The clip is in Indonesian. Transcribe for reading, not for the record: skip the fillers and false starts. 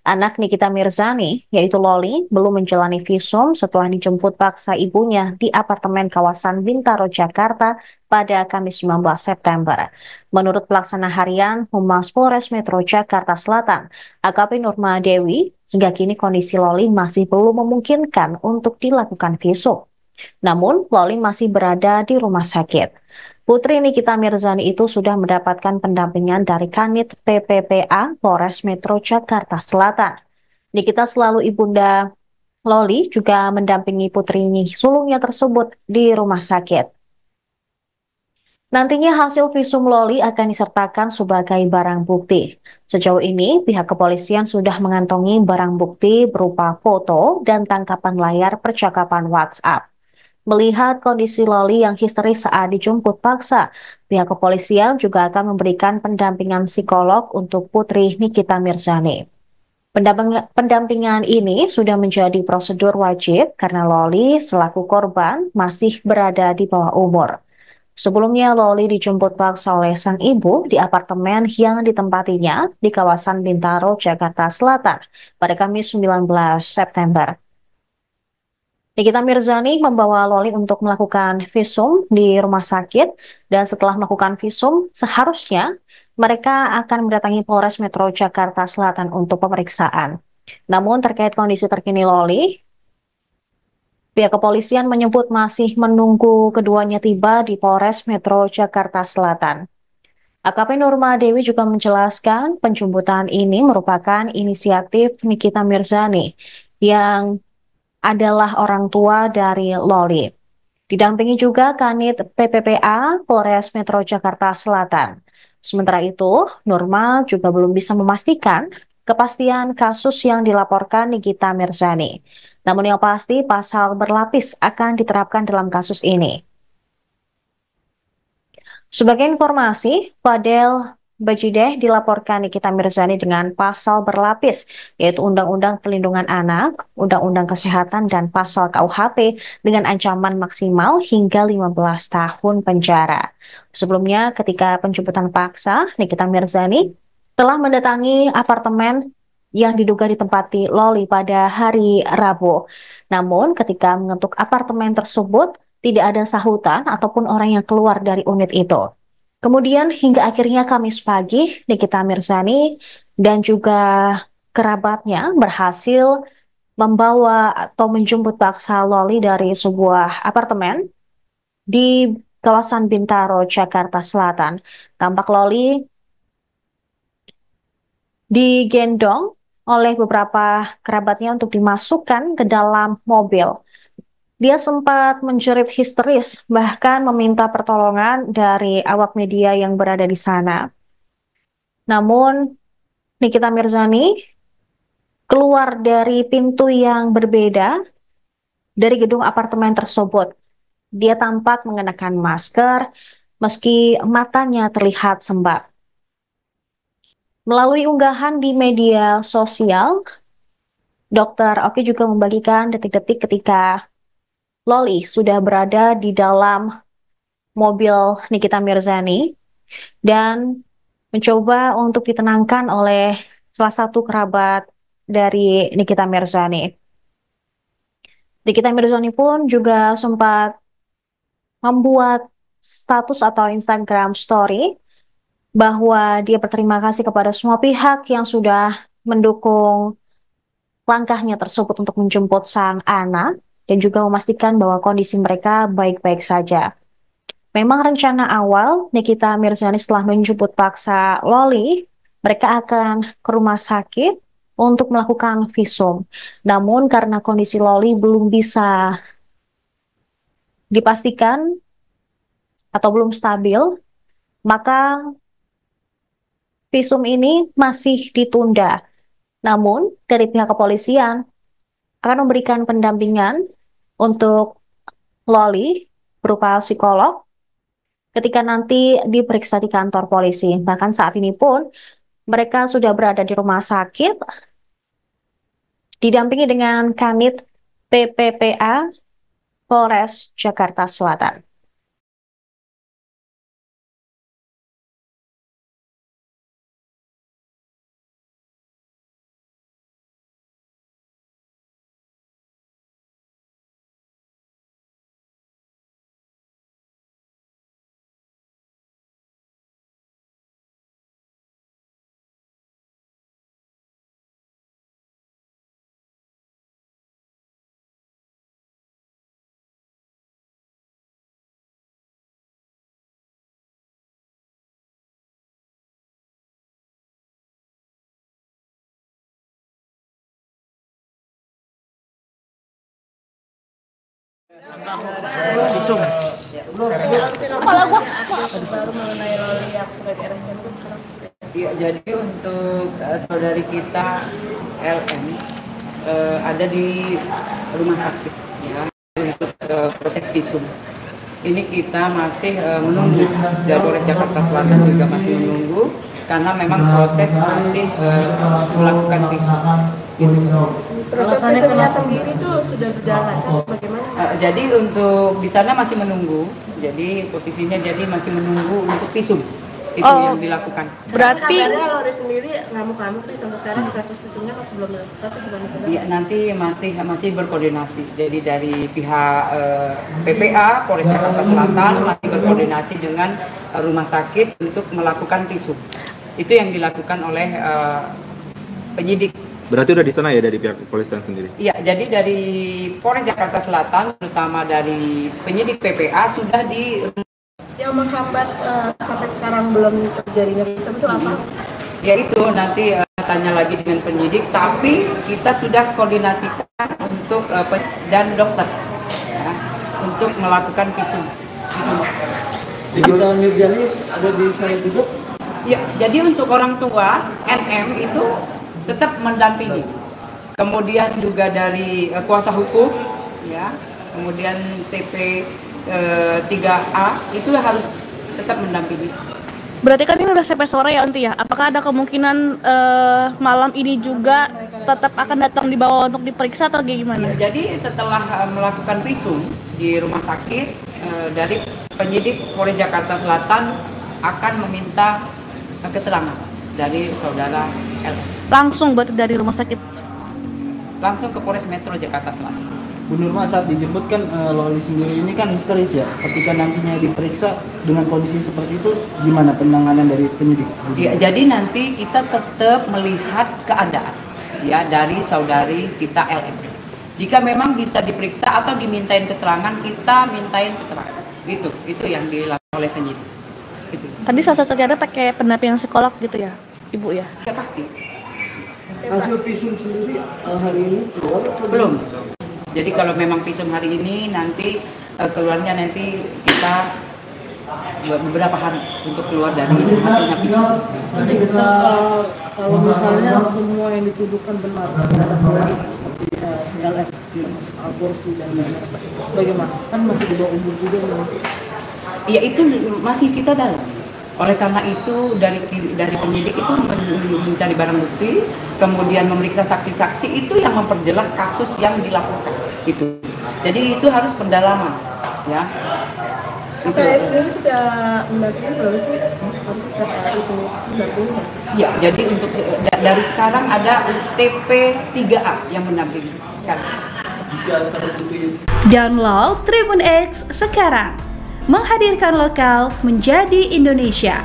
Anak Nikita Mirzani, yaitu Loli, belum menjalani visum setelah dijemput paksa ibunya di apartemen kawasan Bintaro, Jakarta pada Kamis 19 September. Menurut pelaksana harian Humas Polres Metro Jakarta Selatan, AKP Nurma Dewi, hingga kini kondisi Loli masih belum memungkinkan untuk dilakukan visum. Namun, Loli masih berada di rumah sakit. Putri Nikita Mirzani itu sudah mendapatkan pendampingan dari Kanit PPPA Polres Metro Jakarta Selatan. Nikita selalu ibunda Loli juga mendampingi putrinya sulungnya tersebut di rumah sakit. Nantinya hasil visum Loli akan disertakan sebagai barang bukti. Sejauh ini, pihak kepolisian sudah mengantongi barang bukti berupa foto dan tangkapan layar percakapan WhatsApp. Melihat kondisi Loli yang histeris saat dijemput paksa, pihak kepolisian juga akan memberikan pendampingan psikolog untuk Putri Nikita Mirzani. Pendampingan ini sudah menjadi prosedur wajib karena Loli selaku korban masih berada di bawah umur. Sebelumnya, Loli dijemput paksa oleh sang ibu di apartemen yang ditempatinya di kawasan Bintaro, Jakarta Selatan pada Kamis 19 September. Nikita Mirzani membawa Loli untuk melakukan visum di rumah sakit dan setelah melakukan visum, seharusnya mereka akan mendatangi Polres Metro Jakarta Selatan untuk pemeriksaan. Namun terkait kondisi terkini Loli, pihak kepolisian menyebut masih menunggu keduanya tiba di Polres Metro Jakarta Selatan. AKP Nurma Dewi juga menjelaskan penjemputan ini merupakan inisiatif Nikita Mirzani yang adalah orang tua dari Loli. Didampingi juga Kanit PPPA Polres Metro Jakarta Selatan. Sementara itu, Nurma juga belum bisa memastikan kepastian kasus yang dilaporkan Nikita Mirzani. Namun yang pasti pasal berlapis akan diterapkan dalam kasus ini. Sebagai informasi, Fadel Bajideh dilaporkan Nikita Mirzani dengan pasal berlapis, yaitu Undang-Undang Perlindungan Anak, Undang-Undang Kesehatan, dan pasal KUHP dengan ancaman maksimal hingga 15 tahun penjara. Sebelumnya, ketika penjemputan paksa, Nikita Mirzani telah mendatangi apartemen yang diduga ditempati Loli pada hari Rabu. Namun, ketika mengetuk apartemen tersebut, tidak ada sahutan ataupun orang yang keluar dari unit itu. Kemudian hingga akhirnya Kamis pagi, Nikita Mirzani dan juga kerabatnya berhasil membawa atau menjemput paksa Loli dari sebuah apartemen di kawasan Bintaro, Jakarta Selatan. Tampak Loli digendong oleh beberapa kerabatnya untuk dimasukkan ke dalam mobil. Dia sempat menjerit histeris, bahkan meminta pertolongan dari awak media yang berada di sana. Namun, Nikita Mirzani keluar dari pintu yang berbeda dari gedung apartemen tersebut. Dia tampak mengenakan masker, meski matanya terlihat sembab. Melalui unggahan di media sosial, Dr. Oki juga membagikan detik-detik ketika Loli sudah berada di dalam mobil Nikita Mirzani dan mencoba untuk ditenangkan oleh salah satu kerabat dari Nikita Mirzani. Nikita Mirzani pun juga sempat membuat status atau Instagram story bahwa dia berterima kasih kepada semua pihak yang sudah mendukung langkahnya tersebut untuk menjemput sang anak dan juga memastikan bahwa kondisi mereka baik-baik saja. Memang rencana awal Nikita Mirzani setelah menjemput paksa Loli, mereka akan ke rumah sakit untuk melakukan visum. Namun karena kondisi Loli belum bisa dipastikan atau belum stabil, maka visum ini masih ditunda. Namun dari pihak kepolisian akan memberikan pendampingan untuk Loli berupa psikolog ketika nanti diperiksa di kantor polisi. Bahkan saat ini pun mereka sudah berada di rumah sakit didampingi dengan Kanit PPPA Polres Jakarta Selatan. Visum. Kalau gua baru mengenai lihat surat RSM itu sekarang seperti apa? Iya, jadi untuk saudari kita LM ada di rumah sakit ya untuk proses visum. Ini kita masih menunggu dari Polres Jakarta Selatan juga masih menunggu karena memang proses masih melakukan visum. Proses visumnya sendiri itu sudah berjalan lancar bagaimana? Jadi untuk di sana masih menunggu. Jadi posisinya jadi masih menunggu untuk visum. Itu yang dilakukan. Berarti kabarnya Lori sendiri ngamuk-ngamuk nih sampai sekarang proses visumnya masih belum dilakukan atau gimana? Iya, nanti masih berkoordinasi. Jadi dari pihak PPA Polres Jakarta Selatan masih berkoordinasi dengan rumah sakit untuk melakukan visum. Itu yang dilakukan oleh penyidik. Berarti udah di sana ya dari pihak kepolisian sendiri? Iya, jadi dari Polres Jakarta Selatan, terutama dari penyidik PPA sudah di. Yang menghambat sampai sekarang belum terjadinya visum itu apa? Ya itu nanti tanya lagi dengan penyidik, tapi kita sudah koordinasikan untuk dan dokter ya, untuk melakukan visum. Digital Mirjani ada di sana juga? Ya, jadi untuk orang tua NM itu tetap mendampingi. Kemudian juga dari kuasa hukum, ya, kemudian TP 3A itu harus tetap mendampingi. Berarti kan ini udah sampai sore ya Onti ya? Apakah ada kemungkinan malam ini juga tetap akan datang dibawa untuk diperiksa atau gimana? Ya, jadi setelah melakukan visum di rumah sakit, dari penyidik Polres Jakarta Selatan akan meminta keterangan dari saudara L. Langsung berarti dari rumah sakit? Langsung ke Polres Metro Jakarta Selatan. Bu Nurma, saat dijemput kan Loli sendiri ini kan histeris ya. Ketika nantinya diperiksa dengan kondisi seperti itu, gimana penanganan dari penyidik? Ya, jadi nanti kita tetap melihat keadaan ya dari saudari kita LM. Jika memang bisa diperiksa atau dimintain keterangan, kita mintain keterangan. Itu yang dilakukan oleh penyidik. Gitu. Tadi salah satunya pakai pendampingan psikolog gitu ya, Ibu ya? Ya pasti. Hasil visum sendiri hari ini keluar atau Belum. Jadi kalau memang visum hari ini nanti keluarnya nanti kita beberapa hari untuk keluar dari hasilnya visum. Nanti kalau misalnya semua yang dituduhkan benar terhadap Lori seperti segala termasuk aborsi dan lain-lain, bagaimana? Kan masih di bawah umur juga nanti. Ya itu masih kita dalam. Oleh karena itu dari penyidik itu mencari barang bukti, kemudian memeriksa saksi-saksi itu yang memperjelas kasus yang dilakukan itu. Jadi itu harus pendalaman, ya. KPI sendiri sudah mendampingi belum sih? KPI sendiri mendampingi nggak sih? Ya, jadi untuk dari sekarang ada TP 3A yang mendampingi sekarang. Download Tribun X sekarang. Menghadirkan lokal menjadi Indonesia.